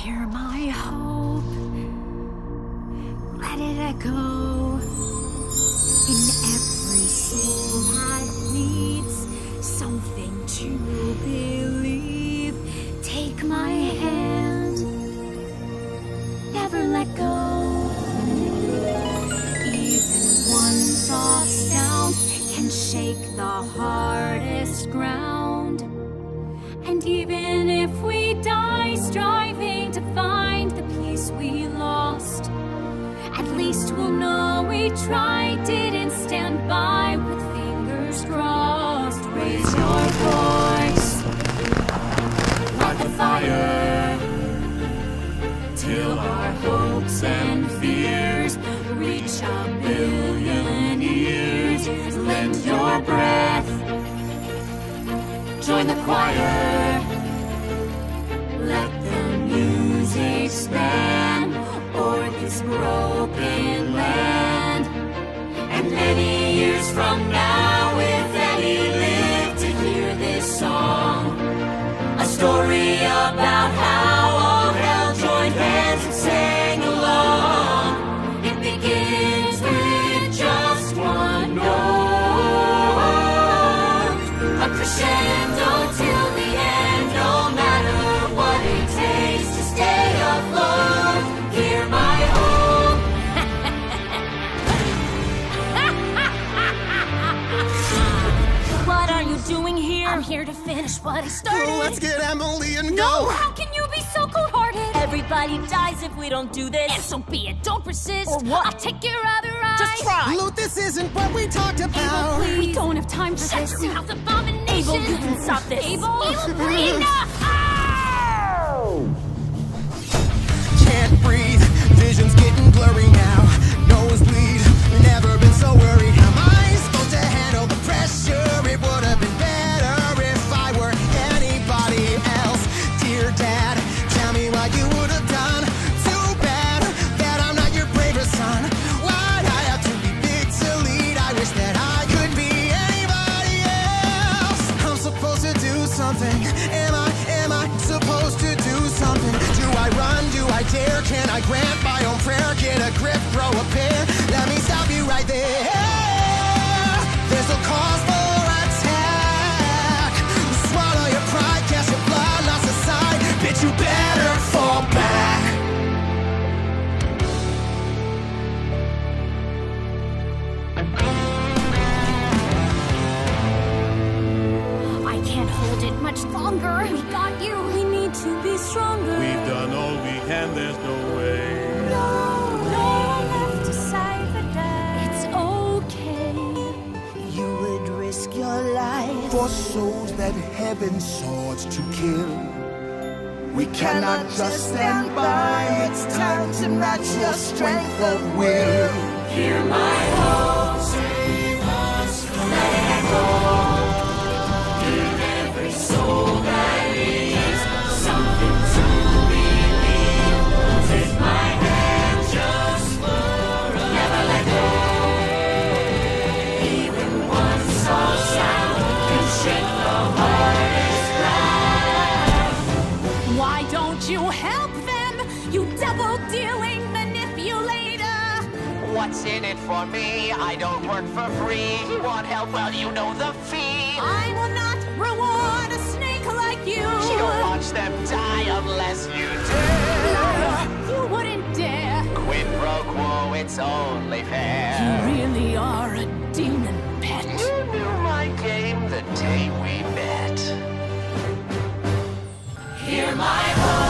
Hear my hope, let it echo in every soul that needs something to believe. Take my hand, never let go. Even one soft sound can shake the hardest ground. And even if we die striving to find the peace we lost, at least we'll know we tried, didn't stand by with fingers crossed. Raise your voice, light the fire, till our hopes and fears reach a billion years. Lend your breath, join the choir, let the music span o'er this broken land. And many years from now, if any live to hear this song, a story about how all hell joined hands and sang along. It begins with just one note, a crescendo till the end, no matter what it takes to stay afloat. Hear my hope. What are you doing here? I'm here to finish what I started. Let's get Emily and go. No, how can you be so cold-hearted? Everybody dies if we don't do this. And so be it, don't persist. Or what? I'll take your other eye. Just try. Luke, this isn't what we talked about. Abel, we don't have time for this. Shut your mouth, abomination. Abel, you can stop this. Abel, enough! Can't breathe, vision's getting blurry now. Nosebleed, never been so worried. How am I supposed to handle the pressure? It would have been better if I were anybody else. Dear Dad, tell me what you would have done. Too bad that I'm not your bravest son. Why'd I have to be big to lead? I wish that I could be anybody else. I'm supposed to do something. Am I supposed to do something? Do I run? Do I dare? Can I grant my own prayer? Get a grip, throw a pair. Let me stop you right there. There's no cause for attack. Swallow your pride, cast your blood lost aside. Bitch, you better fall back. I can't hold it much longer. We got you. We need to be stronger. We've done all we can, there's no way. No left to save the day. It's okay. You would risk your life For souls that heaven sought to kill. We cannot just stand by. It's time to match your strength of will. Hear my hope. Save us from let it echo in every soul that needs something to believe. Take my hand just for a never let go. Even one soft sound can shake the hardest ground. Why don't you help them, you double-dealing manipulator? What's in it for me? I don't work for free. You want help? Well, you know the fee. I will not reward a snake like you. You don't watch them die unless you Liar, do. you wouldn't dare. Quid pro quo, it's only fair. You really are a demon pet. You knew my game the day we met. Hear my heart.